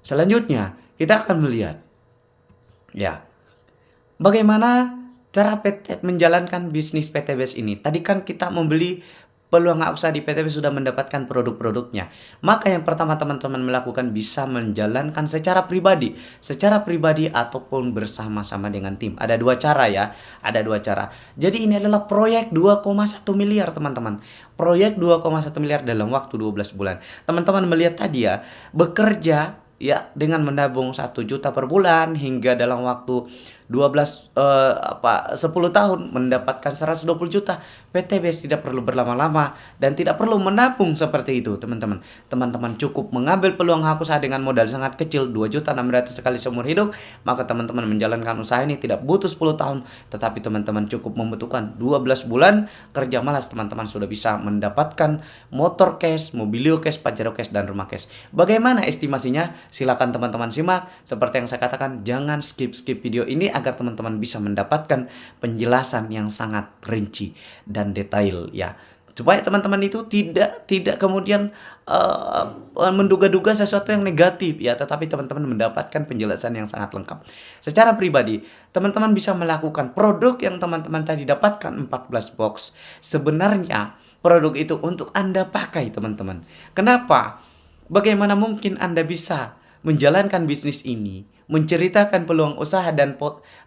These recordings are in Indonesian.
Selanjutnya, kita akan melihat ya, bagaimana cara PT menjalankan bisnis PTBS ini. Tadi kan kita membeli peluang usaha di PTBS sudah mendapatkan produk-produknya. Maka yang pertama teman-teman melakukan bisa menjalankan secara pribadi ataupun bersama-sama dengan tim. Ada dua cara ya, ada dua cara. Jadi ini adalah proyek 2,1 miliar teman-teman. Proyek 2,1 miliar dalam waktu 12 bulan. Teman-teman melihat tadi ya, bekerja ya dengan menabung 1 juta per bulan hingga dalam waktu 10 tahun mendapatkan 120 juta. PTBS tidak perlu berlama-lama dan tidak perlu menabung seperti itu, teman-teman. Teman-teman cukup mengambil peluang usaha dengan modal sangat kecil, 2.600.000 sekali seumur hidup, maka teman-teman menjalankan usaha ini tidak butuh 10 tahun, tetapi teman-teman cukup membutuhkan 12 bulan kerja malas, teman-teman sudah bisa mendapatkan motor cash, mobilio cash, pajero cash, dan rumah cash. Bagaimana estimasinya? Silakan teman-teman simak. Seperti yang saya katakan, jangan skip video ini agar teman-teman bisa mendapatkan penjelasan yang sangat rinci dan detail ya, supaya teman-teman itu tidak kemudian menduga-duga sesuatu yang negatif ya, tetapi teman-teman mendapatkan penjelasan yang sangat lengkap. Secara pribadi, teman-teman bisa melakukan produk yang teman-teman tadi dapatkan 14 box. Sebenarnya produk itu untuk Anda pakai, teman-teman. Kenapa? Bagaimana mungkin Anda bisa menjalankan bisnis ini, menceritakan peluang usaha dan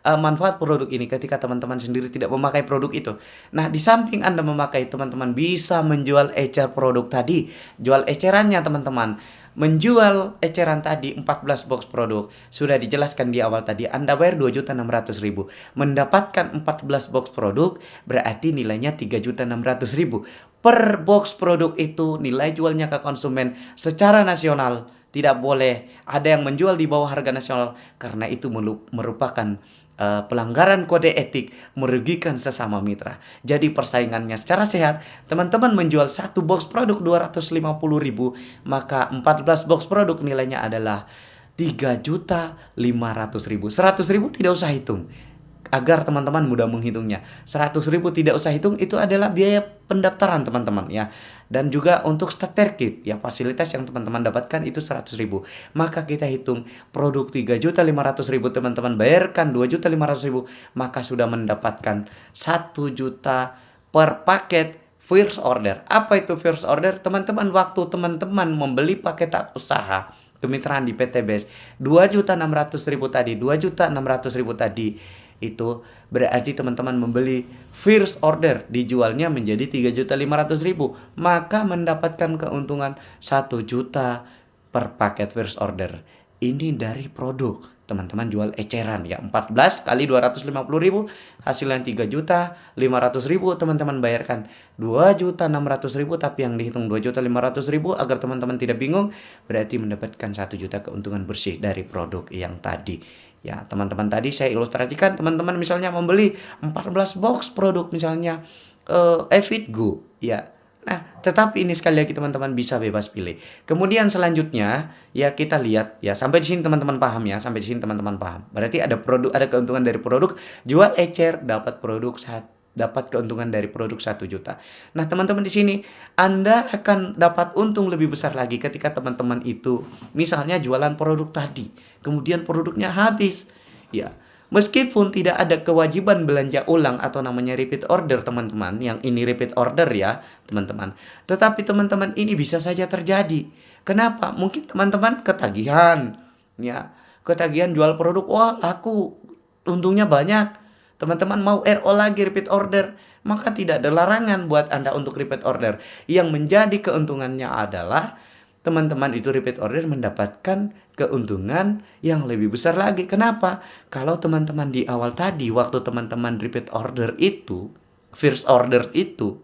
manfaat produk ini ketika teman-teman sendiri tidak memakai produk itu? Nah, di samping Anda memakai, teman-teman bisa menjual ecer produk tadi. Jual ecerannya, teman-teman. Menjual eceran tadi 14 box produk. Sudah dijelaskan di awal tadi, Anda bayar 2.600.000. Mendapatkan 14 box produk berarti nilainya 3.600.000. Per box produk itu nilai jualnya ke konsumen secara nasional. Tidak boleh ada yang menjual di bawah harga nasional, karena itu merupakan pelanggaran kode etik, merugikan sesama mitra. Jadi persaingannya secara sehat, teman-teman menjual satu box produk 250.000, maka 14 box produk nilainya adalah 3.500.000. 100.000 tidak usah hitung, agar teman-teman mudah menghitungnya. 100.000 tidak usah hitung, itu adalah biaya pendaftaran teman-teman ya. Dan juga untuk starter kit ya, fasilitas yang teman-teman dapatkan itu 100.000. Maka kita hitung produk 3.500.000, teman-teman bayarkan 2.500.000, maka sudah mendapatkan 1 juta per paket first order. Apa itu first order? Teman-teman, waktu teman-teman membeli paket usaha kemitraan di PTBS 2.600.000 tadi, 2.600.000 tadi, itu berarti teman-teman membeli first order, dijualnya menjadi 3.500.000, maka mendapatkan keuntungan 1 juta per paket first order. Ini dari produk. Teman-teman jual eceran ya, 14 kali 250.000, hasilnya 3.500.000. Teman-teman bayarkan 2.600.000, tapi yang dihitung 2.500.000 agar teman-teman tidak bingung, berarti mendapatkan 1 juta keuntungan bersih dari produk yang tadi. Ya, teman-teman tadi saya ilustrasikan, teman-teman misalnya membeli 14 box produk misalnya Evitgo ya. Nah, tetapi ini sekali lagi teman-teman bisa bebas pilih. Kemudian selanjutnya ya, kita lihat ya, sampai di sini teman-teman paham ya, sampai di sini teman-teman paham. Berarti ada keuntungan dari produk, jual ecer dapat keuntungan dari produk 1 juta. Nah, teman-teman di sini Anda akan dapat untung lebih besar lagi ketika teman-teman itu misalnya jualan produk tadi, kemudian produknya habis. Ya, meskipun tidak ada kewajiban belanja ulang atau namanya repeat order, teman-teman. Yang ini repeat order ya, teman-teman. Tetapi teman-teman, ini bisa saja terjadi. Kenapa? Mungkin teman-teman ketagihan. Ya, ketagihan jual produk, wah laku, untungnya banyak. Teman-teman mau RO lagi, repeat order, maka tidak ada larangan buat Anda untuk repeat order. Yang menjadi keuntungannya adalah teman-teman itu repeat order mendapatkan keuntungan yang lebih besar lagi. Kenapa? Kalau teman-teman di awal tadi, waktu teman-teman repeat order itu, first order itu,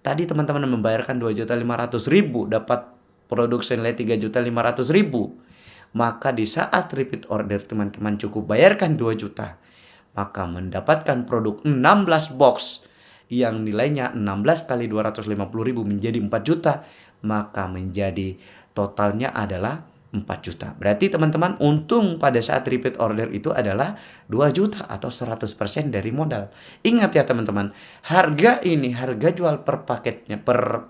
tadi teman-teman membayarkan 2.500.000, dapat produk senilai 3.500.000. Maka di saat repeat order teman-teman cukup bayarkan 2 juta. Maka mendapatkan produk 16 box yang nilainya 16 kali 250.000 menjadi 4 juta. Maka menjadi totalnya adalah 4 juta. Berarti teman-teman untung pada saat repeat order itu adalah 2 juta atau 100% dari modal. Ingat ya teman-teman, harga ini, harga jual per paketnya, per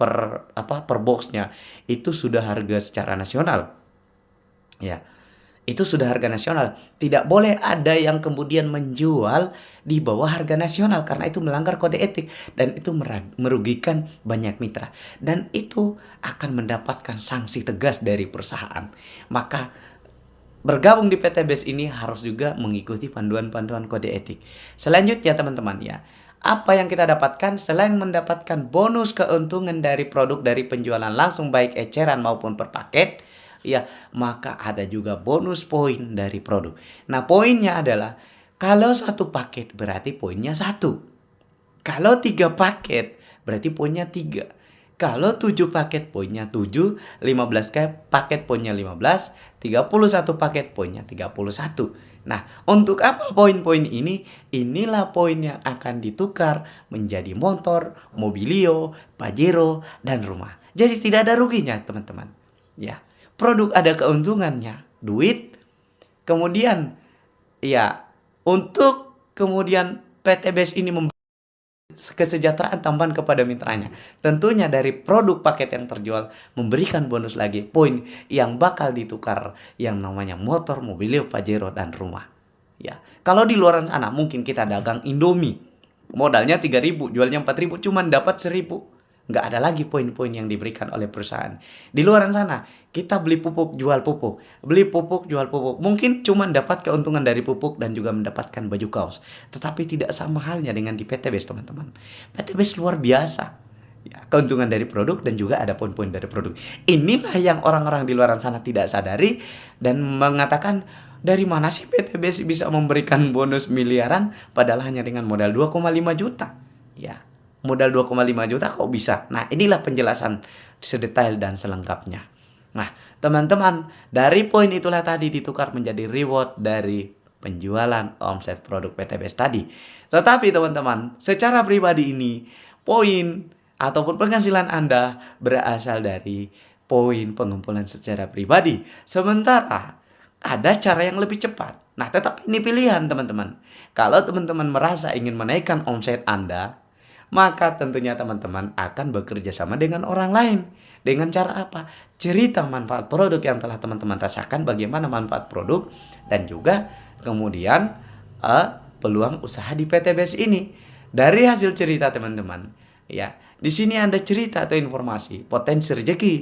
boxnya itu sudah harga secara nasional. Ya, itu sudah harga nasional. Tidak boleh ada yang kemudian menjual di bawah harga nasional karena itu melanggar kode etik dan itu merugikan banyak mitra dan itu akan mendapatkan sanksi tegas dari perusahaan. Maka bergabung di PT BES ini harus juga mengikuti panduan-panduan kode etik. Selanjutnya teman-teman ya, apa yang kita dapatkan selain mendapatkan bonus keuntungan dari produk dari penjualan langsung baik eceran maupun per paket, ya, maka ada juga bonus poin dari produk. Nah, poinnya adalah kalau satu paket berarti poinnya satu. Kalau 3 paket berarti poinnya 3. Kalau 7 paket poinnya 7, 15 paket poinnya 15, 31 paket poinnya 31. Nah, untuk apa poin-poin ini? Inilah poin yang akan ditukar menjadi motor, mobilio, pajero, dan rumah. Jadi tidak ada ruginya, teman-teman. Ya, produk ada keuntungannya, duit, kemudian ya untuk kemudian PT BES ini kesejahteraan tambahan kepada mitranya. Tentunya dari produk paket yang terjual memberikan bonus lagi poin yang bakal ditukar yang namanya motor, mobilio, pajero, dan rumah. Ya, kalau di luar sana mungkin kita dagang Indomie, modalnya 3.000, jualnya 4.000, cuman dapat 1.000. Nggak ada lagi poin-poin yang diberikan oleh perusahaan. Di luar sana, kita beli pupuk, jual pupuk. Beli pupuk, jual pupuk. Mungkin cuma dapat keuntungan dari pupuk dan juga mendapatkan baju kaos. Tetapi tidak sama halnya dengan di PT BES, teman-teman. PT BES luar biasa. Ya, keuntungan dari produk dan juga ada poin-poin dari produk. Inilah yang orang-orang di luar sana tidak sadari dan mengatakan, dari mana sih PT BES bisa memberikan bonus miliaran padahal hanya dengan modal 2,5 juta? Ya, modal 2,5 juta kok bisa? Nah, inilah penjelasan sedetail dan selengkapnya. Nah, teman-teman, dari poin itulah tadi ditukar menjadi reward dari penjualan omset produk PT BES tadi. Tetapi teman-teman, secara pribadi ini, poin ataupun penghasilan Anda berasal dari poin pengumpulan secara pribadi. Sementara ada cara yang lebih cepat. Nah, tetapi ini pilihan teman-teman. Kalau teman-teman merasa ingin menaikkan omset Anda, maka tentunya teman-teman akan bekerja sama dengan orang lain. Dengan cara apa? Cerita manfaat produk yang telah teman-teman rasakan, bagaimana manfaat produk, dan juga kemudian peluang usaha di PT BES ini. Dari hasil cerita teman-teman, ya, di sini Anda cerita atau informasi potensi rezeki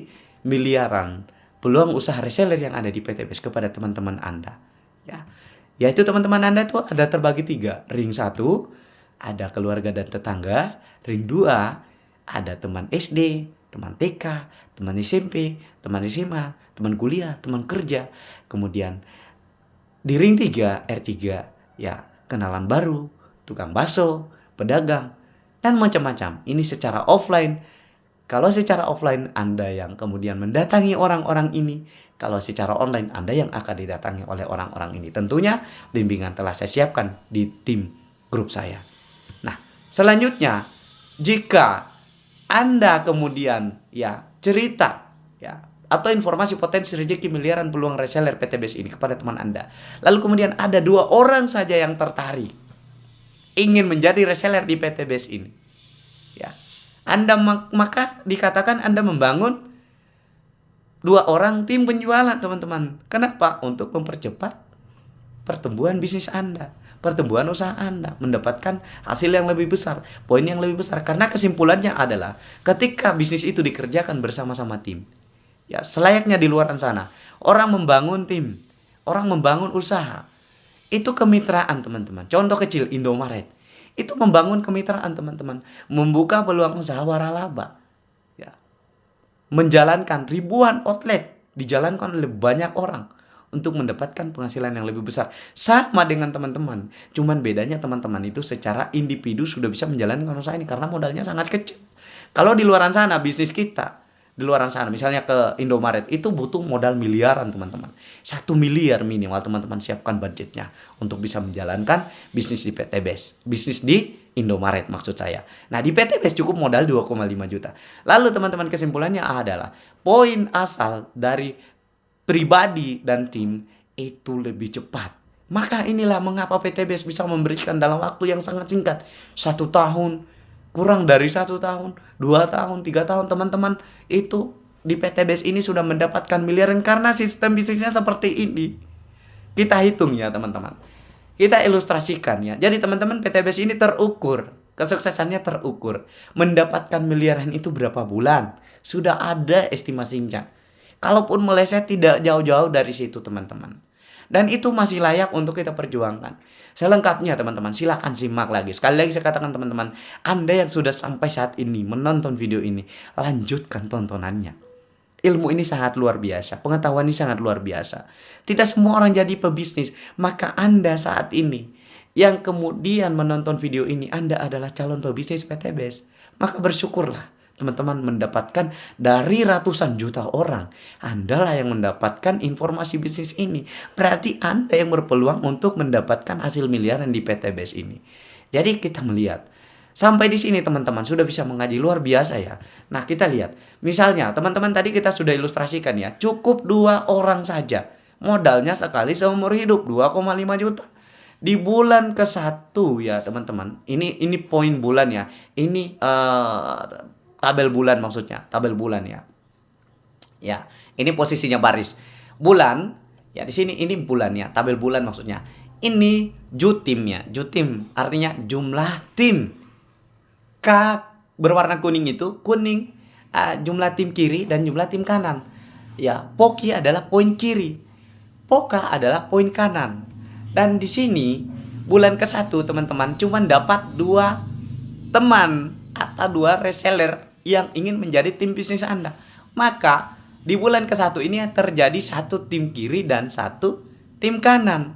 miliaran, peluang usaha reseller yang ada di PT BES kepada teman-teman Anda. Ya, yaitu teman-teman Anda itu ada terbagi 3. Ring 1, ada keluarga dan tetangga. Ring 2, ada teman SD, teman TK, teman SMP, teman SMA, teman kuliah, teman kerja. Kemudian di ring 3, R3, ya, kenalan baru, tukang bakso, pedagang, dan macam-macam. Ini secara offline. Kalau secara offline Anda yang kemudian mendatangi orang-orang ini, kalau secara online Anda yang akan didatangi oleh orang-orang ini. Tentunya bimbingan telah saya siapkan di tim grup saya. Nah, selanjutnya jika Anda kemudian ya cerita ya atau informasi potensi rezeki miliaran peluang reseller PT BES ini kepada teman Anda, lalu kemudian ada 2 orang saja yang tertarik ingin menjadi reseller di PT BES ini, ya, Anda maka dikatakan Anda membangun 2 orang tim penjualan, teman-teman. Kenapa? Untuk mempercepat pertumbuhan bisnis Anda, pertumbuhan usaha Anda, mendapatkan hasil yang lebih besar, poin yang lebih besar. Karena kesimpulannya adalah ketika bisnis itu dikerjakan bersama-sama tim, ya, selayaknya di luar sana, orang membangun tim, orang membangun usaha, itu kemitraan, teman-teman. Contoh kecil, Indomaret. Itu membangun kemitraan, teman-teman. Membuka peluang usaha waralaba. Ya, menjalankan ribuan outlet, dijalankan oleh banyak orang untuk mendapatkan penghasilan yang lebih besar. Sama dengan teman-teman, cuman bedanya teman-teman itu secara individu sudah bisa menjalankan usaha ini karena modalnya sangat kecil. Kalau di luar sana bisnis kita, di luar sana misalnya ke Indomaret itu butuh modal miliaran, teman-teman. 1 miliar minimal teman-teman siapkan budgetnya untuk bisa menjalankan bisnis di PT BES, bisnis di Indomaret maksud saya. Nah, di PT BES cukup modal 2,5 juta. Lalu teman-teman, kesimpulannya adalah poin asal dari pribadi dan tim itu lebih cepat. Maka inilah mengapa PT BES bisa memberikan dalam waktu yang sangat singkat, 1 tahun, kurang dari 1 tahun, 2 tahun, 3 tahun, teman-teman itu di PTBS ini sudah mendapatkan miliaran karena sistem bisnisnya seperti ini. Kita hitung ya teman-teman. Kita ilustrasikan ya. Jadi teman-teman, PTBS ini terukur. Kesuksesannya terukur. Mendapatkan miliaran itu berapa bulan? Sudah ada estimasinya. Kalaupun meleset tidak jauh-jauh dari situ teman-teman. Dan itu masih layak untuk kita perjuangkan. Selengkapnya teman-teman, silakan simak lagi. Sekali lagi saya katakan teman-teman, Anda yang sudah sampai saat ini menonton video ini, lanjutkan tontonannya. Ilmu ini sangat luar biasa, pengetahuan ini sangat luar biasa. Tidak semua orang jadi pebisnis, maka Anda saat ini yang kemudian menonton video ini, Anda adalah calon pebisnis PTBS. Maka bersyukurlah teman-teman mendapatkan dari ratusan juta orang. Anda lah yang mendapatkan informasi bisnis ini. Berarti Anda yang berpeluang untuk mendapatkan hasil miliaran di PTBS ini. Jadi kita melihat sampai di sini teman-teman sudah bisa mengaji, luar biasa ya. Nah kita lihat, misalnya teman-teman tadi kita sudah ilustrasikan ya, cukup 2 orang saja. Modalnya sekali seumur hidup 2,5 juta. Di bulan ke-1 ya teman-teman, ini poin bulan ya. Ini tabel bulan maksudnya, tabel bulan ya. Ya, ini posisinya baris. Bulan, ya di sini ini bulannya, tabel bulan maksudnya. Ini jutimnya, jutim artinya jumlah tim. K berwarna kuning itu kuning, jumlah tim kiri dan jumlah tim kanan. Ya, Poki adalah poin kiri, Poka adalah poin kanan. Dan di sini bulan ke-1 teman-teman cuma dapat 2 teman atau 2 reseller yang ingin menjadi tim bisnis Anda. Maka di bulan ke-1 ini terjadi 1 tim kiri dan 1 tim kanan.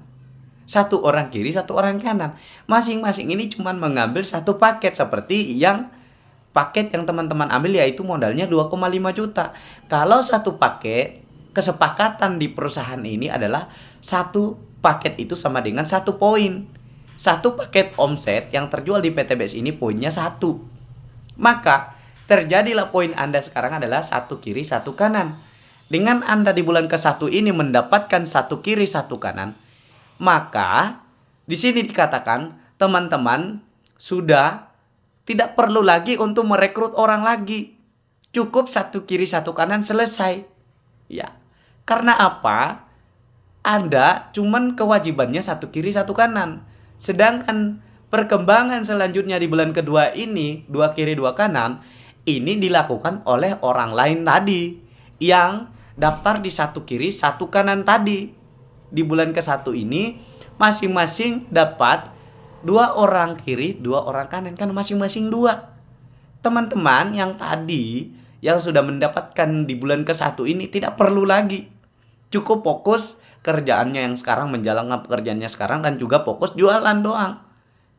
1 orang kiri, 1 orang kanan. Masing-masing ini cuma mengambil 1 paket seperti yang paket yang teman-teman ambil, yaitu modalnya 2,5 juta. Kalau 1 paket, kesepakatan di perusahaan ini adalah 1 paket itu sama dengan 1 poin. 1 paket omset yang terjual di PTBS ini poinnya 1. Maka terjadilah poin Anda sekarang adalah 1 kiri, 1 kanan. Dengan Anda di bulan ke-1 ini mendapatkan 1 kiri, 1 kanan, maka di sini dikatakan teman-teman sudah tidak perlu lagi untuk merekrut orang lagi. Cukup 1 kiri 1 kanan, selesai. Ya. Karena apa? Anda cuman kewajibannya 1 kiri 1 kanan. Sedangkan perkembangan selanjutnya di bulan kedua ini 2 kiri 2 kanan ini dilakukan oleh orang lain tadi yang daftar di 1 kiri 1 kanan tadi. Di bulan ke-1 ini masing-masing dapat 2 orang kiri, 2 orang kanan, kan masing-masing 2. Teman-teman yang tadi yang sudah mendapatkan di bulan ke-1 ini tidak perlu lagi. Cukup fokus kerjaannya yang sekarang, menjalankan pekerjaannya sekarang, dan juga fokus jualan doang.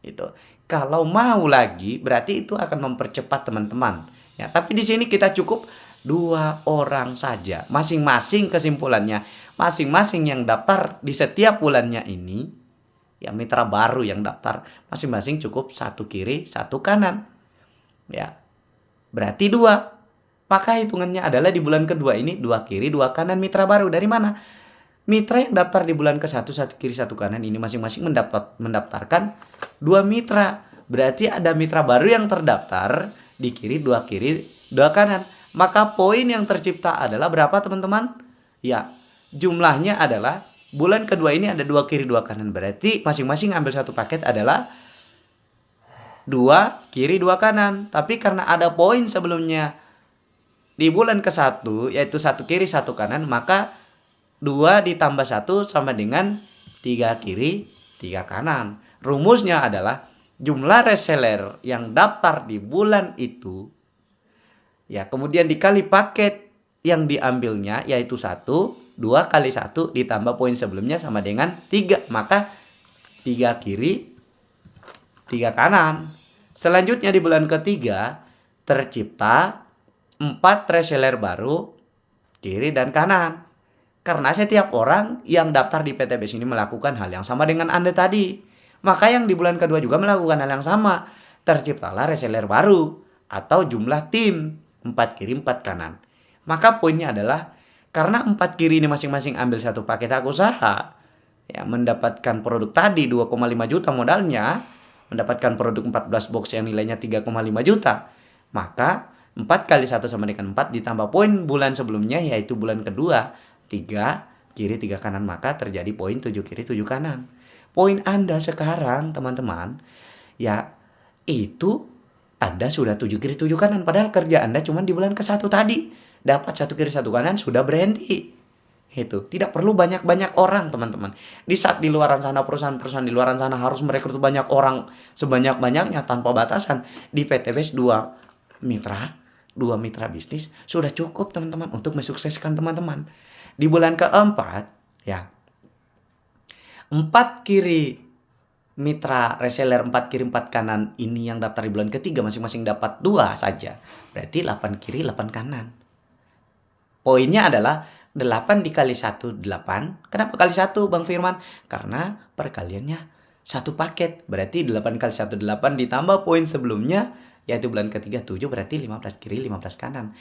Itu. Kalau mau lagi berarti itu akan mempercepat teman-teman. Ya, tapi di sini kita cukup 2 orang saja. Masing-masing kesimpulannya, masing-masing yang daftar di setiap bulannya ini, ya mitra baru yang daftar, masing-masing cukup 1 kiri 1 kanan. Ya. Berarti 2. Maka hitungannya adalah di bulan kedua ini 2 kiri 2 kanan mitra baru. Dari mana? Mitra yang daftar di bulan ke-1 1 kiri 1 kanan ini masing-masing mendaftarkan 2 mitra. Berarti ada mitra baru yang terdaftar di kiri 2 kanan. Maka poin yang tercipta adalah berapa teman-teman? Ya, jumlahnya adalah bulan kedua ini ada 2 kiri 2 kanan. Berarti masing-masing ambil 1 paket adalah 2 kiri 2 kanan. Tapi karena ada poin sebelumnya di bulan ke-1 yaitu 1 kiri 1 kanan, maka 2 ditambah 1 sama dengan 3 kiri 3 kanan. Rumusnya adalah jumlah reseller yang daftar di bulan itu, ya, kemudian dikali paket yang diambilnya, yaitu 1, 2 kali 1 ditambah poin sebelumnya sama dengan 3. Maka 3 kiri 3 kanan. Selanjutnya di bulan ketiga tercipta 4 reseller baru kiri dan kanan. Karena setiap orang yang daftar di PTBS ini melakukan hal yang sama dengan Anda tadi. Maka yang di bulan kedua juga melakukan hal yang sama. Terciptalah reseller baru atau jumlah tim 4 kiri 4 kanan. Maka poinnya adalah karena 4 kiri ini masing-masing ambil 1 paket hak usaha, ya, mendapatkan produk tadi 2,5 juta modalnya, mendapatkan produk 14 box yang nilainya 3,5 juta. Maka 4 kali 1 sama dengan 4 ditambah poin bulan sebelumnya, yaitu bulan kedua, 3 kiri 3 kanan, maka terjadi poin 7 kiri 7 kanan. Poin Anda sekarang teman-teman, ya itu Anda sudah 7 kiri 7 kanan, padahal kerja Anda cuma di bulan ke-1 tadi. Dapat 1 kiri 1 kanan sudah berhenti. Itu tidak perlu banyak-banyak orang teman-teman. Di saat di luaran sana perusahaan-perusahaan di luaran sana harus merekrut banyak orang sebanyak-banyaknya tanpa batasan, di PTBS dua mitra bisnis sudah cukup teman-teman untuk mensukseskan teman-teman. Di bulan keempat ya, 4 kiri mitra reseller 4 kiri 4 kanan ini yang daftar di bulan ketiga masing-masing dapat 2 saja. Berarti 8 kiri 8 kanan. Poinnya adalah 8 dikali 1, 8. Kenapa kali 1 Bang Firman? Karena perkaliannya 1 paket. Berarti 8 kali 1, 8 ditambah poin sebelumnya, yaitu bulan ketiga 7, berarti 15 kiri 15 kanan.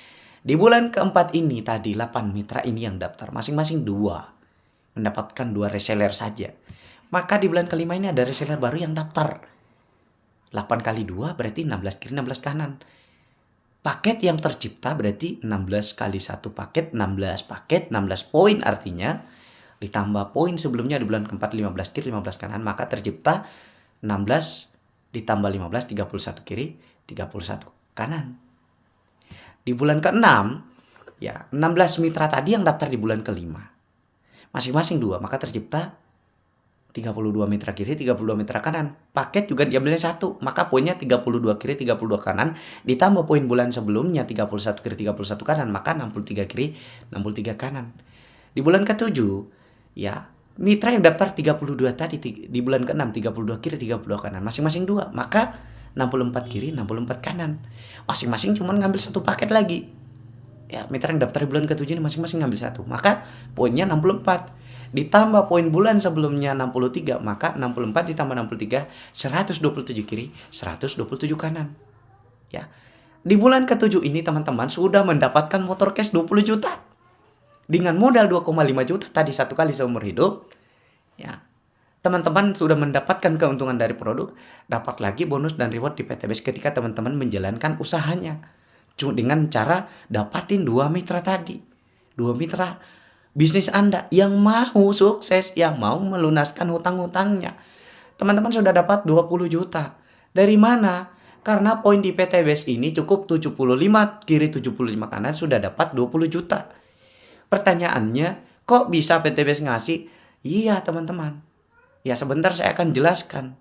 Di bulan keempat ini tadi 8 mitra ini yang daftar. Masing-masing 2. Mendapatkan 2 reseller saja. Maka di bulan kelima ini ada reseller baru yang daftar. 8 kali 2 berarti 16 kiri 16 kanan. Paket yang tercipta berarti 16 kali 1 paket, 16 paket, 16 poin artinya. Ditambah poin sebelumnya di bulan keempat 15 kiri 15 kanan, maka tercipta 16 ditambah 15, 31 kiri, 31 kanan. Di bulan ke-6, ya 16 mitra tadi yang daftar di bulan kelima. Masing-masing 2, maka tercipta 32 mitra kiri, 32 mitra kanan. Paket juga diambilnya 1, maka poinnya 32 kiri, 32 kanan. Ditambah poin bulan sebelumnya 31 kiri, 31 kanan, maka 63 kiri, 63 kanan. Di bulan ke-7, ya mitra yang daftar 32 tadi di bulan ke-6, 32 kiri, 32 kanan. Masing-masing 2, maka 64 kiri, 64 kanan. Masing-masing cuma ngambil 1 paket lagi. Ya, mitra yang daftar di bulan ke-7 ini masing-masing ngambil 1, maka poinnya 64. Ditambah poin bulan sebelumnya 63, maka 64 ditambah 63, 127 kiri, 127 kanan. Ya. Di bulan ke-7 ini teman-teman sudah mendapatkan motor cash 20 juta. Dengan modal 2,5 juta tadi 1 kali seumur hidup. Ya. Teman-teman sudah mendapatkan keuntungan dari produk, dapat lagi bonus dan reward di PTBS ketika teman-teman menjalankan usahanya. Cuma dengan cara dapatin 2 mitra tadi. 2 mitra bisnis Anda yang mau sukses, yang mau melunaskan hutang-hutangnya. Teman-teman sudah dapat 20 juta. Dari mana? Karena poin di PTBS ini cukup 75 kiri 75 kanan sudah dapat 20 juta. Pertanyaannya, kok bisa PTBS ngasih? Iya teman-teman. Ya sebentar saya akan jelaskan.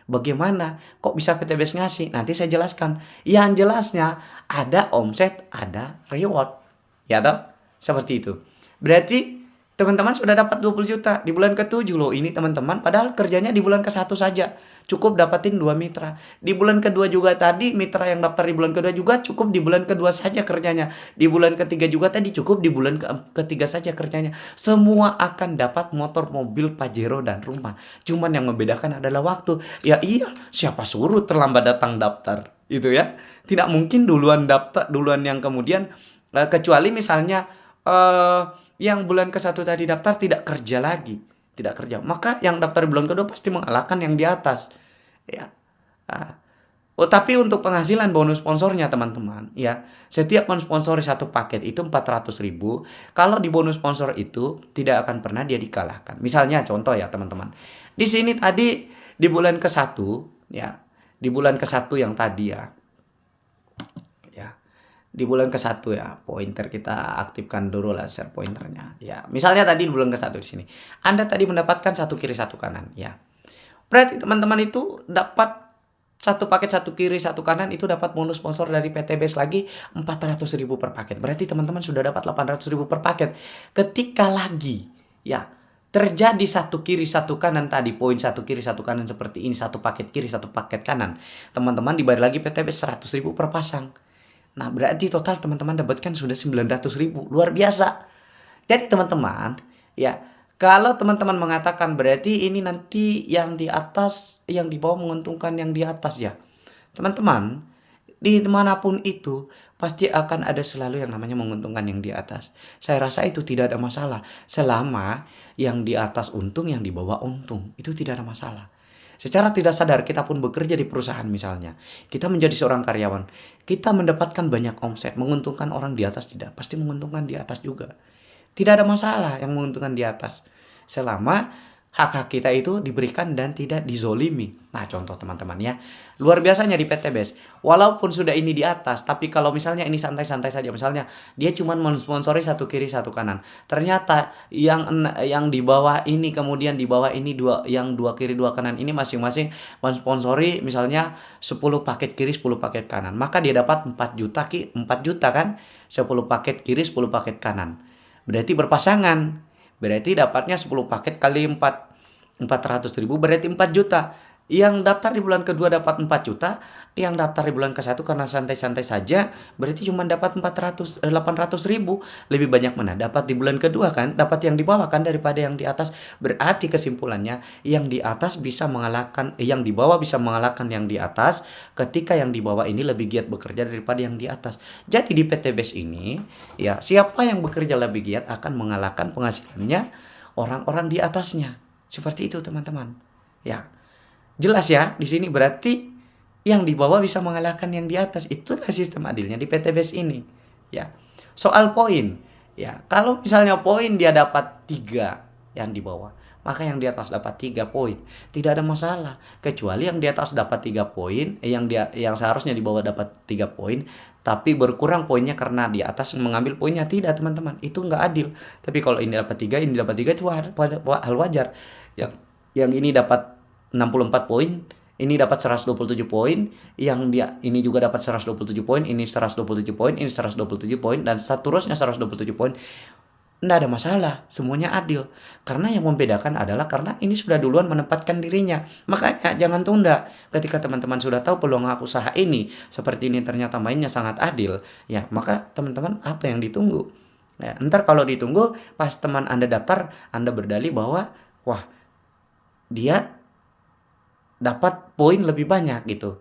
Bagaimana? Kok bisa PTBS ngasih? Nanti saya jelaskan. Yang jelasnya ada omset, ada reward. Ya toh? Seperti itu. Berarti teman-teman sudah dapat 20 juta di bulan ke-7 loh ini teman-teman. Padahal kerjanya di bulan ke-1 saja. Cukup dapatin 2 mitra. Di bulan kedua juga tadi mitra yang daftar di bulan kedua juga cukup di bulan kedua saja kerjanya. Di bulan ketiga juga tadi cukup di bulan ketiga saja kerjanya. Semua akan dapat motor, mobil, Pajero dan rumah. Cuman yang membedakan adalah waktu. Ya iya, siapa suruh terlambat datang daftar. Itu ya. Tidak mungkin duluan daftar, duluan yang kemudian kecuali misalnya yang bulan ke-1 tadi daftar tidak kerja lagi, tidak kerja, maka yang daftar di bulan kedua pasti mengalahkan yang di atas, ya. Tapi untuk penghasilan bonus sponsornya teman-teman, ya, setiap mensponsori 1 paket itu 400.000. Kalau di bonus sponsor itu tidak akan pernah dia dikalahkan. Misalnya contoh ya teman-teman, di sini tadi di bulan ke-1, ya, di bulan ke-1 yang tadi ya. Di bulan ke-1 ya, pointer kita aktifkan dulu lah share pointernya. Ya, misalnya tadi di bulan ke-1 di sini. Anda tadi mendapatkan 1 kiri 1 kanan, ya. Berarti teman-teman itu dapat 1 paket 1 kiri 1 kanan itu dapat bonus sponsor dari PTBS lagi 400.000 per paket. Berarti teman-teman sudah dapat 800.000 per paket. Ketika lagi ya terjadi 1 kiri 1 kanan tadi, poin 1 kiri 1 kanan seperti ini, 1 paket kiri 1 paket kanan. Teman-teman dibayar lagi PTBS 100.000 per pasang. Nah, berarti total teman-teman dapatkan sudah 900.000. Luar biasa. Jadi teman-teman, ya, kalau teman-teman mengatakan berarti ini nanti yang di atas, yang di bawah menguntungkan yang di atas ya. Teman-teman, di manapun itu pasti akan ada selalu yang namanya menguntungkan yang di atas. Saya rasa itu tidak ada masalah. Selama yang di atas untung, yang di bawah untung. Itu tidak ada masalah. Secara tidak sadar kita pun bekerja di perusahaan misalnya, kita menjadi seorang karyawan, kita mendapatkan banyak omset, menguntungkan orang di atas tidak, pasti menguntungkan di atas juga. Tidak ada masalah yang menguntungkan di atas. Selama hak-hak kita itu diberikan dan tidak dizolimi. Nah, contoh teman-teman ya. Luar biasanya di PTBS. Walaupun sudah ini di atas, tapi kalau misalnya ini santai-santai saja. Misalnya dia cuma mensponsori satu kiri satu kanan. Ternyata yang di bawah ini, kemudian di bawah ini yang dua kiri dua kanan ini masing-masing mensponsori misalnya 10 paket kiri 10 paket kanan. Maka dia dapat 4 juta 4 juta kan? 10 paket kiri 10 paket kanan. Berarti berpasangan. Berarti dapatnya 10 paket kali 400.000 berarti 4 juta. Yang daftar di bulan kedua dapat 4 juta, yang daftar di bulan ke-1 karena santai-santai saja berarti cuma dapat 800.000. Lebih banyak mana? Dapat di bulan kedua kan? Dapat yang di bawah kan daripada yang di atas. Berarti kesimpulannya yang di atas bisa mengalahkan yang di bawah bisa mengalahkan yang di atas ketika yang di bawah ini lebih giat bekerja daripada yang di atas. Jadi di PTBS ini ya siapa yang bekerja lebih giat akan mengalahkan penghasilannya orang-orang di atasnya. Seperti itu teman-teman. Ya. Jelas ya, di sini berarti yang di bawah bisa mengalahkan yang di atas. Itulah sistem adilnya di PTBS ini. Ya. Soal poin, ya, kalau misalnya poin dia dapat 3 yang di bawah, maka yang di atas dapat 3 poin. Tidak ada masalah, kecuali yang di atas dapat 3 poin, yang seharusnya di bawah dapat 3 poin, tapi berkurang poinnya karena di atas mengambil poinnya. Tidak, teman-teman. Itu nggak adil. Tapi kalau ini dapat 3, ini dapat 3 itu hal wajar. Yang ini dapat 64 poin, ini dapat 127 poin, yang ini juga dapat 127 poin, ini 127 poin, ini 127 poin, dan seterusnya 127 poin. Nggak ada masalah, semuanya adil. Karena yang membedakan adalah karena ini sudah duluan menempatkan dirinya. Makanya jangan tunda. Ketika teman-teman sudah tahu peluang usaha ini, seperti ini ternyata mainnya sangat adil, ya maka teman-teman apa yang ditunggu? Ya, ntar kalau ditunggu, pas teman Anda daftar, Anda berdalih bahwa, wah, dia dapat poin lebih banyak gitu.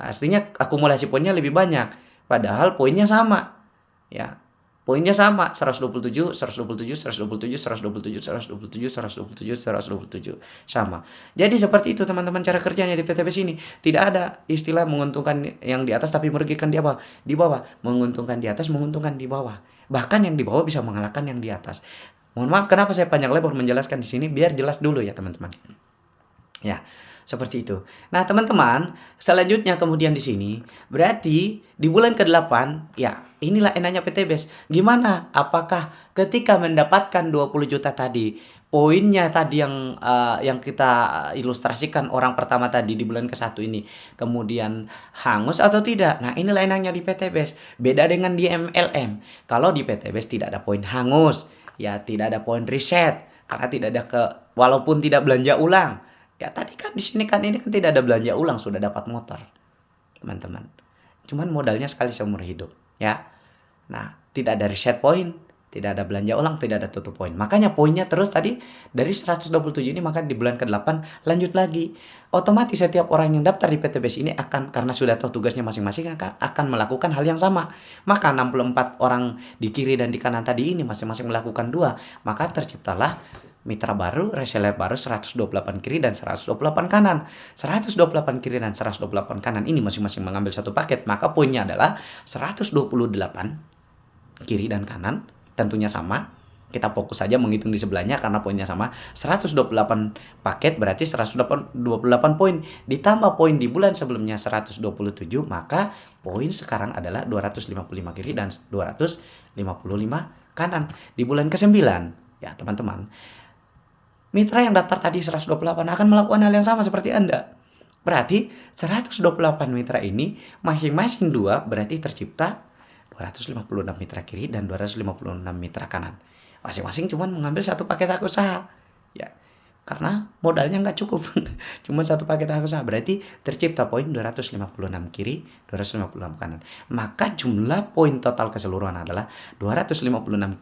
Artinya akumulasi poinnya lebih banyak. Padahal poinnya sama. Ya. Poinnya sama, 127, 127, 127, 127, 127, 127, 127. Sama. Jadi seperti itu teman-teman cara kerjanya di PTBS ini. Tidak ada istilah menguntungkan yang di atas tapi merugikan di bawah. Di bawah. Menguntungkan di atas, menguntungkan di bawah. Bahkan yang di bawah bisa mengalahkan yang di atas. Mohon maaf kenapa saya panjang lebar menjelaskan di sini biar jelas dulu ya teman-teman. Ya, seperti itu. Nah, teman-teman, selanjutnya kemudian di sini, berarti di bulan ke-8, ya, inilah enaknya PTBS. Gimana? Apakah ketika mendapatkan 20 juta tadi, poinnya tadi yang kita ilustrasikan orang pertama tadi di bulan ke-1 ini, kemudian hangus atau tidak? Nah, inilah enaknya di PTBS. Beda dengan di MLM. Kalau di PTBS tidak ada poin hangus, ya, tidak ada poin reset, karena tidak ada walaupun tidak belanja ulang. Ya tadi kan di sini kan ini kan tidak ada belanja ulang sudah dapat motor, teman-teman. Cuman modalnya sekali seumur hidup, ya. Nah, tidak ada reset poin, tidak ada belanja ulang, tidak ada tutup poin. Makanya poinnya terus tadi dari 127 ini maka di bulan ke-8 lanjut lagi. Otomatis setiap orang yang daftar di PTBS ini akan karena sudah tahu tugasnya masing-masing akan melakukan hal yang sama. Maka 64 orang di kiri dan di kanan tadi ini masing-masing melakukan 2, maka terciptalah mitra baru, reseller baru 128 kiri dan 128 kanan. 128 kiri dan 128 kanan ini masing-masing mengambil satu paket. Maka poinnya adalah 128 kiri dan kanan. Tentunya sama. Kita fokus saja menghitung di sebelahnya karena poinnya sama. 128 paket berarti 128 poin. Ditambah poin di bulan sebelumnya 127. Maka poin sekarang adalah 255 kiri dan 255 kanan. Di bulan ke-9. Ya teman-teman. Mitra yang daftar tadi 128 akan melakukan hal yang sama seperti Anda. Berarti 128 mitra ini masing-masing 2 berarti tercipta 256 mitra kiri dan 256 mitra kanan. Masing-masing cuma mengambil satu paket hak usaha. Ya. Karena modalnya nggak cukup. Cuma satu paket hak usaha. Berarti tercipta poin 256 kiri, 256 kanan. Maka jumlah poin total keseluruhan adalah 256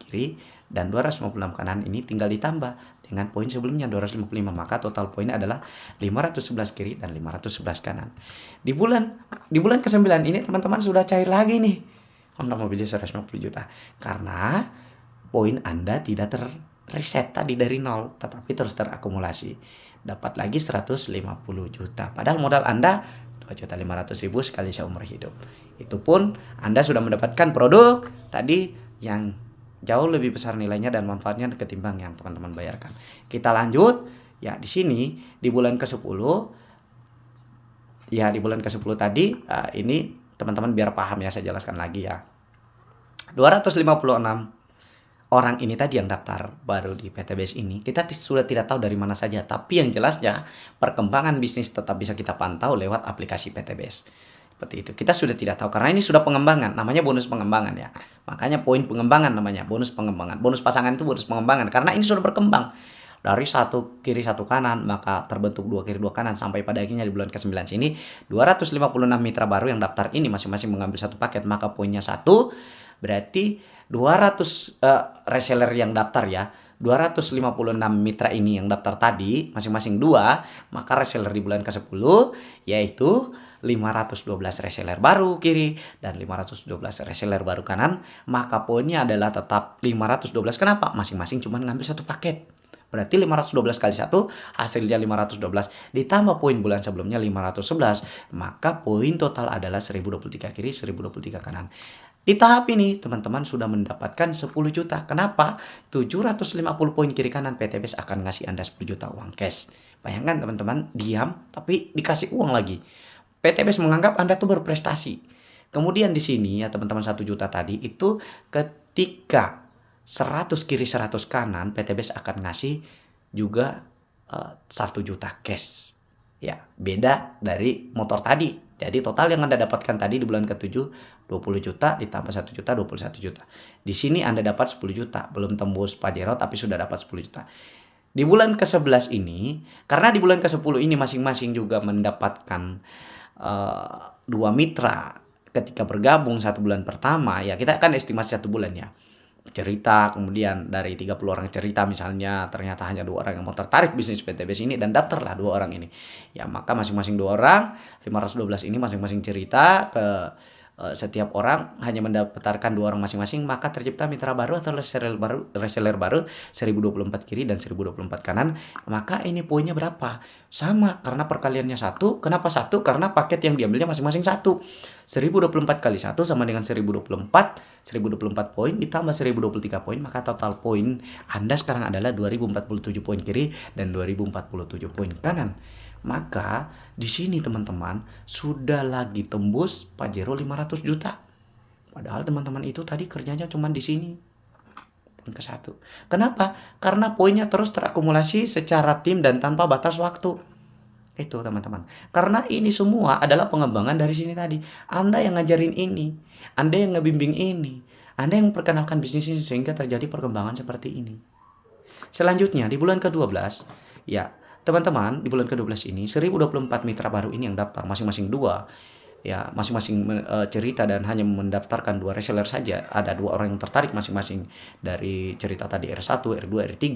kiri dan 256 kanan ini tinggal ditambah dengan poin sebelumnya 255, maka total poinnya adalah 511 kiri dan 511 kanan. Di bulan ke-9 ini teman-teman sudah cair lagi nih. Honda mobilnya 150 juta. Karena poin Anda tidak riset tadi dari nol, tetapi terus terakumulasi. Dapat lagi 150 juta. Padahal modal Anda 2.500.000 sekali seumur hidup. Itu pun Anda sudah mendapatkan produk tadi yang jauh lebih besar nilainya dan manfaatnya ketimbang yang teman-teman bayarkan. Kita lanjut. Ya, di sini di bulan ke-10 ya di bulan ke-10 tadi ini teman-teman biar paham ya, saya jelaskan lagi ya. 256 orang ini tadi yang daftar baru di PTBS ini, kita sudah tidak tahu dari mana saja. Tapi yang jelasnya perkembangan bisnis tetap bisa kita pantau lewat aplikasi PTBS. Seperti itu. Kita sudah tidak tahu karena ini sudah pengembangan, namanya bonus pengembangan ya. Makanya poin pengembangan namanya bonus pengembangan. Bonus pasangan itu bonus pengembangan karena ini sudah berkembang. Dari satu kiri satu kanan, maka terbentuk dua kiri dua kanan sampai pada akhirnya di bulan ke-9 sini 256 mitra baru yang daftar ini masing-masing mengambil satu paket, maka poinnya 1 berarti 200 reseller yang daftar ya. 256 mitra ini yang daftar tadi masing-masing 2, maka reseller di bulan ke-10 yaitu 512 reseller baru kiri dan 512 reseller baru kanan, maka poinnya adalah tetap 512. Kenapa? Masing-masing cuma ngambil satu paket. Berarti 512 kali 1 hasilnya 512 ditambah poin bulan sebelumnya 511, maka poin total adalah 1023 kiri 1023 kanan. Di tahap ini teman-teman sudah mendapatkan 10 juta. Kenapa? 750 poin kiri kanan PTBS akan ngasih Anda 10 juta uang cash. Bayangkan teman-teman, diam tapi dikasih uang lagi. PTBS menganggap Anda tuh berprestasi. Kemudian di sini ya teman-teman 1 juta tadi itu ketika 100 kiri 100 kanan PTBS akan ngasih juga 1 juta cash. Ya, beda dari motor tadi. Jadi total yang Anda dapatkan tadi di bulan ke-7 20 juta ditambah 1 juta 21 juta. Di sini Anda dapat 10 juta, belum tembus pajero tapi sudah dapat 10 juta. Di bulan ke-11 ini, karena di bulan ke-10 ini masing-masing juga mendapatkan 2 mitra ketika bergabung 1 bulan pertama, ya kita akan estimasi 1 bulan ya. Cerita, kemudian dari 30 orang cerita misalnya ternyata hanya 2 orang yang mau tertarik bisnis PTBS ini dan daftarlah 2 orang ini. Ya maka masing-masing 2 orang, 512 ini masing-masing cerita ke setiap orang hanya mendaftarkan 2 orang masing-masing, maka tercipta mitra baru atau reseller baru 1024 kiri dan 1024 kanan. Maka ini poinnya berapa? Sama karena perkaliannya 1. Kenapa 1? Karena paket yang diambilnya masing-masing 1. 1024 kali 1 sama dengan 1024 poin ditambah 1023 poin, maka total poin Anda sekarang adalah 2047 poin kiri dan 2047 poin kanan. Maka di sini teman-teman sudah lagi tembus pajero 500 juta. Padahal teman-teman itu tadi kerjanya cuma di sini. Poin ke-1. Kenapa? Karena poinnya terus terakumulasi secara tim dan tanpa batas waktu. Itu teman-teman. Karena ini semua adalah pengembangan dari sini tadi. Anda yang ngajarin ini, Anda yang ngebimbing ini, Anda yang perkenalkan bisnis ini sehingga terjadi perkembangan seperti ini. Selanjutnya di bulan ke-12, ya teman-teman di bulan ke-12 ini 1024 mitra baru ini yang daftar masing-masing 2. Ya masing-masing cerita dan hanya mendaftarkan 2 reseller saja. Ada 2 orang yang tertarik masing-masing dari cerita tadi R1, R2, R3.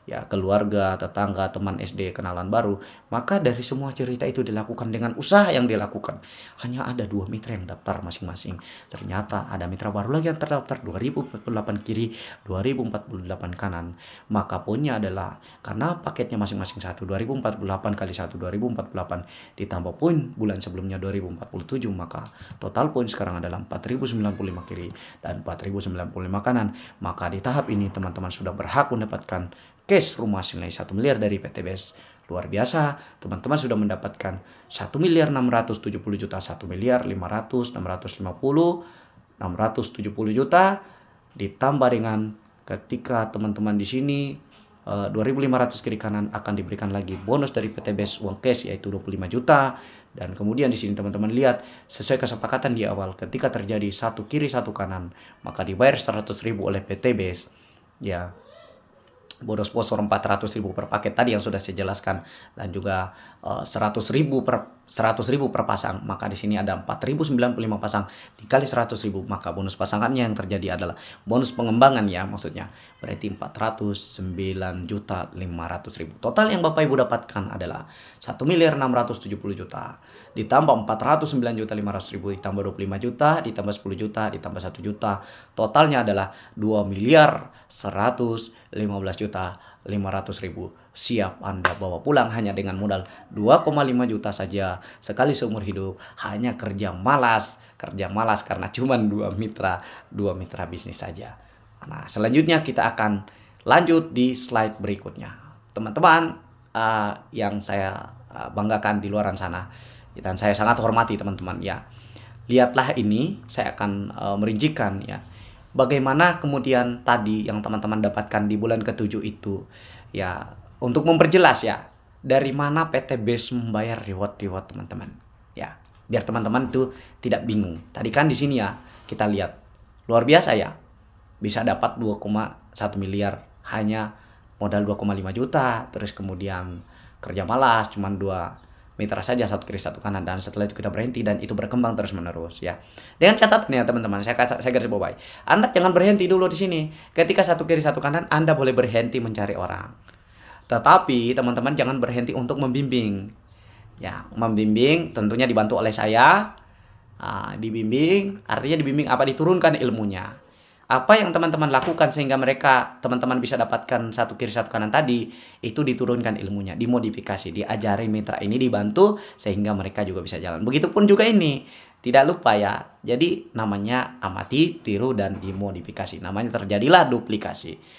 Ya keluarga, tetangga, teman SD, kenalan baru. Maka dari semua cerita itu dilakukan dengan usaha yang dilakukan. Hanya ada 2 mitra yang daftar masing-masing. Ternyata ada mitra baru lagi yang terdaftar 2048 kiri, 2048 kanan. Maka poinnya adalah karena paketnya masing-masing 1, 2048 kali 1, 2048 ditambah poin bulan sebelumnya 2047, maka total poin sekarang adalah 4095 kiri dan 4095 kanan. Maka di tahap ini teman-teman sudah berhak mendapatkan cash rumah senilai 1 miliar dari PTBS. Luar biasa, teman-teman sudah mendapatkan 1.670 juta, 1 miliar 500, 650, 670 juta ditambah dengan ketika teman-teman di sini 2.500 kiri kanan akan diberikan lagi bonus dari PTBS uang cash yaitu 25 juta. Dan kemudian di sini teman-teman lihat sesuai kesepakatan di awal ketika terjadi 1 kiri 1 kanan maka dibayar 100.000 oleh PTBS. Ya. Bonus sponsor 400.000 per paket tadi yang sudah saya jelaskan dan juga 100.000 per 100.000 per pasang, maka di sini ada 4.095 pasang dikali 100.000, maka bonus pasangannya yang terjadi adalah bonus pengembangan ya maksudnya. Berarti 409.500.000. Total yang Bapak Ibu dapatkan adalah 1.670 juta. Ditambah 409.500.000 ditambah 25 juta, ditambah 10 juta, ditambah 1 juta. Totalnya adalah 2.115.500.000. Siap Anda bawa pulang hanya dengan modal 2,5 juta saja sekali seumur hidup. Hanya kerja malas karena cuma dua mitra bisnis saja. Nah, selanjutnya kita akan lanjut di slide berikutnya. Teman-teman yang saya banggakan di luar sana dan saya sangat hormati teman-teman ya. Lihatlah ini, saya akan merincikan ya. Bagaimana kemudian tadi yang teman-teman dapatkan di bulan ke-7 itu ya. Untuk memperjelas ya, dari mana PT Base membayar reward teman-teman. Ya, biar teman-teman itu tidak bingung. Tadi kan di sini ya, kita lihat luar biasa ya. Bisa dapat 2,1 miliar hanya modal 2,5 juta, terus kemudian kerja malas cuman 2 mitra saja, satu kiri satu kanan, dan setelah itu kita berhenti dan itu berkembang terus menerus ya. Dengan catatan ya teman-teman, saya garis bawahi. Anda jangan berhenti dulu di sini. Ketika satu kiri satu kanan, Anda boleh berhenti mencari orang. Tetapi teman-teman jangan berhenti untuk membimbing. Ya, membimbing tentunya dibantu oleh saya. Dibimbing, artinya dibimbing apa? Diturunkan ilmunya. Apa yang teman-teman lakukan sehingga teman-teman bisa dapatkan satu kiri satu kanan tadi, itu diturunkan ilmunya, dimodifikasi, diajari mitra ini, dibantu sehingga mereka juga bisa jalan. Begitupun juga ini. Tidak lupa ya. Jadi namanya amati, tiru, dan dimodifikasi. Namanya terjadilah duplikasi.